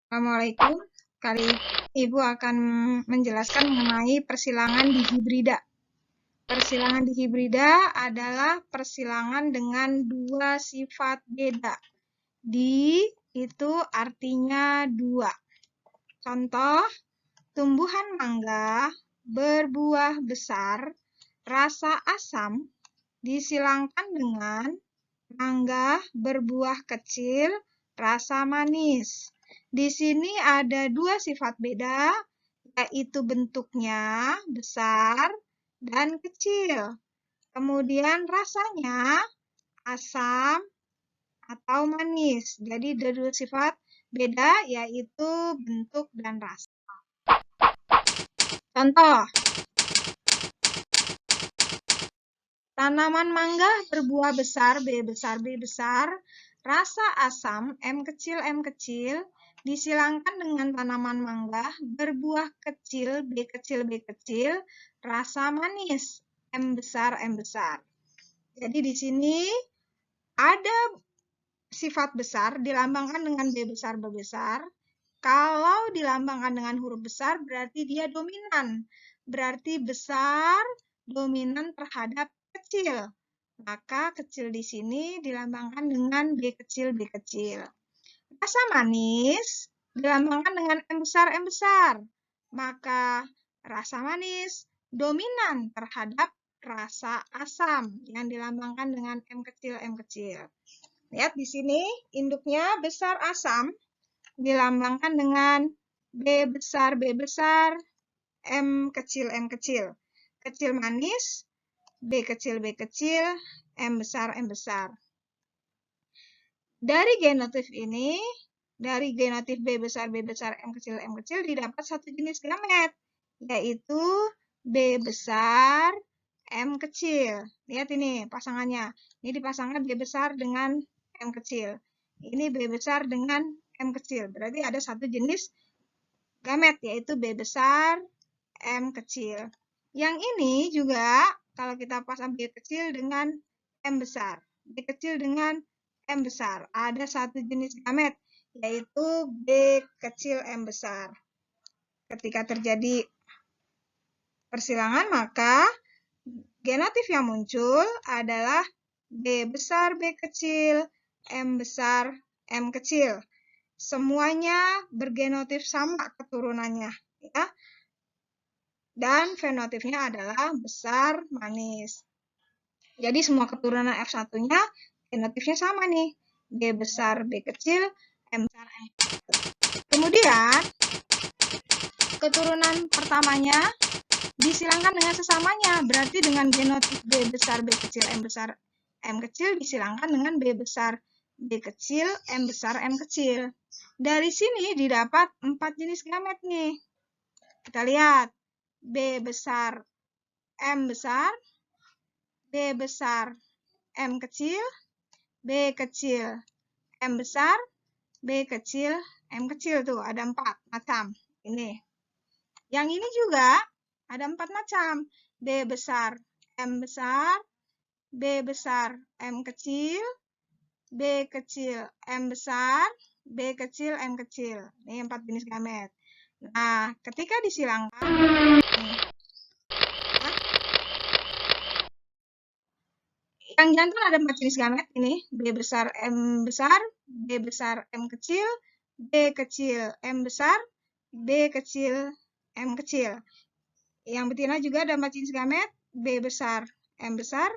Assalamualaikum. Kali ini Ibu akan menjelaskan mengenai persilangan dihibrida. Persilangan dihibrida adalah persilangan dengan dua sifat beda. Di itu artinya dua. Contoh, tumbuhan mangga berbuah besar, rasa asam, disilangkan dengan mangga berbuah kecil, rasa manis. Di sini ada dua sifat beda, yaitu bentuknya besar dan kecil. Kemudian rasanya asam atau manis. Jadi ada dua sifat beda, yaitu bentuk dan rasa. Contoh, tanaman mangga berbuah besar, B besar, B besar, rasa asam, M kecil, disilangkan dengan tanaman mangga berbuah kecil, B kecil, B kecil, rasa manis, M besar, M besar. Jadi di sini ada sifat besar dilambangkan dengan B besar, B besar. Kalau dilambangkan dengan huruf besar berarti dia dominan. Berarti besar dominan terhadap kecil. Maka kecil di sini dilambangkan dengan B kecil, B kecil. Rasa manis dilambangkan dengan M besar, M besar. Maka rasa manis dominan terhadap rasa asam yang dilambangkan dengan M kecil, M kecil. Lihat di sini induknya besar asam dilambangkan dengan B besar, B besar, M kecil, M kecil. Kecil manis, B kecil, B kecil, M besar, M besar. Dari genotif ini, dari genotif B besar, B besar, M kecil, didapat satu jenis gamet, yaitu B besar, M kecil. Lihat ini pasangannya. Ini dipasangkan B besar dengan M kecil. Ini B besar dengan M kecil. Berarti ada satu jenis gamet, yaitu B besar, M kecil. Yang ini juga kalau kita pasang B kecil dengan M besar. B kecil dengan M besar. Ada satu jenis gamet, yaitu B kecil M besar. Ketika terjadi persilangan, maka genotif yang muncul adalah B besar, B kecil, M besar, M kecil. Semuanya bergenotif sama keturunannya, ya. Dan fenotipnya adalah besar, manis. Jadi semua keturunan F1-nya genotifnya sama nih. B besar, B kecil, M besar, M kecil. Kemudian, keturunan pertamanya disilangkan dengan sesamanya. Berarti dengan genotif B besar, B kecil, M besar, M kecil disilangkan dengan B besar, B kecil, M besar, M kecil. Dari sini didapat 4 jenis gamet nih. Kita lihat. B besar, M besar, B besar, M kecil, B kecil, M besar, B kecil, M kecil. Tuh, ada 4 macam. Ini. Yang ini juga ada 4 macam. B besar, M besar, B besar, M kecil, B kecil, M besar, B kecil, M kecil. Ini 4 jenis gamet. Nah, ketika disilangkan, yang jantan ada 4 jenis gamet ini. B besar, M besar, B besar, M kecil, B kecil, M besar, B kecil, M kecil. Yang betina juga ada 4 jenis gamet. B besar, M besar,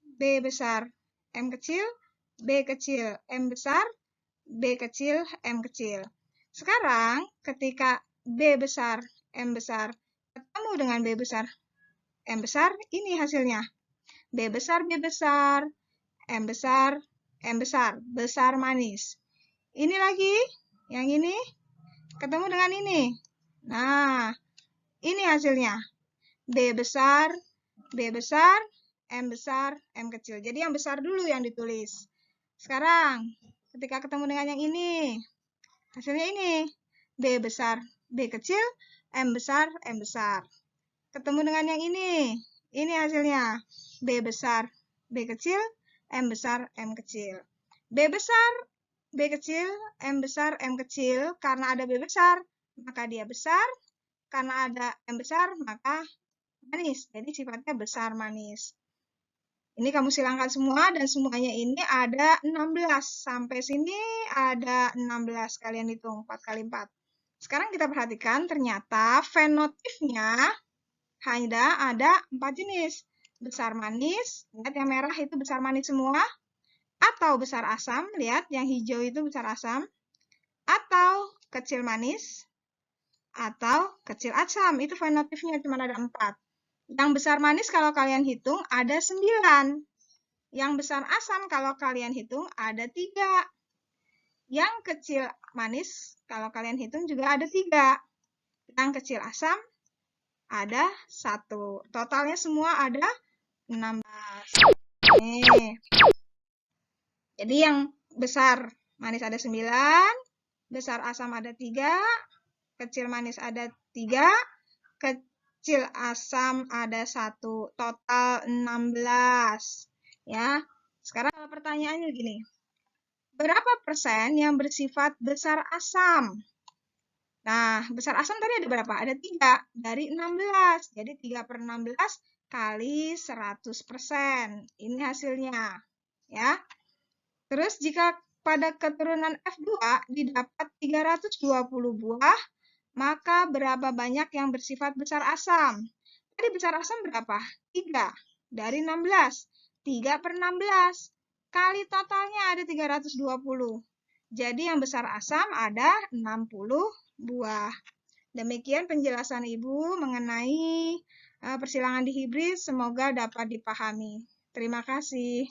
B besar, M kecil, B kecil, M besar, B kecil, M kecil. Sekarang ketika B besar, M besar ketemu dengan B besar, M besar, ini hasilnya. B besar, B besar, M besar, M besar, besar manis. Ini lagi, yang ini ketemu dengan ini. Nah, ini hasilnya. B besar, B besar, M besar, M kecil. Jadi yang besar dulu yang ditulis. Sekarang, ketika ketemu dengan yang ini, hasilnya ini. B besar, B kecil, M besar, M besar. Ketemu dengan yang ini hasilnya. B besar, B kecil, M besar, M kecil. B besar, B kecil, M besar, M kecil. Karena ada B besar, maka dia besar. Karena ada M besar, maka manis. Jadi sifatnya besar manis. Ini kamu silangkan semua dan semuanya ini ada 16. Sampai sini ada 16. Kalian hitung 4 kali 4. Sekarang kita perhatikan ternyata fenotipnya hanya ada 4 jenis. Besar manis, lihat yang merah itu besar manis semua. Atau besar asam, lihat yang hijau itu besar asam. Atau kecil manis. Atau kecil asam, itu fenotipnya cuma ada 4. Yang besar manis kalau kalian hitung ada 9. Yang besar asam kalau kalian hitung ada 3. Yang kecil manis kalau kalian hitung juga ada 3. Yang kecil asam ada 1. Totalnya semua ada 16. Nih. Jadi yang besar manis ada 9, besar asam ada 3, kecil manis ada 3, kecil asam ada 1. Total 16. Ya. Sekarang pertanyaannya gini. Berapa persen yang bersifat besar asam? Nah, besar asam tadi ada berapa? Ada 3 dari 16. Jadi 3 per 16 kali 100%. Ini hasilnya. Ya. Terus jika pada keturunan F2 didapat 320 buah, maka berapa banyak yang bersifat besar asam? Tadi besar asam berapa? 3 dari 16. 3 per 16. Kali totalnya ada 320. Jadi yang besar asam ada 60 buah. Demikian penjelasan Ibu mengenai persilangan dihibrid. Semoga dapat dipahami. Terima kasih.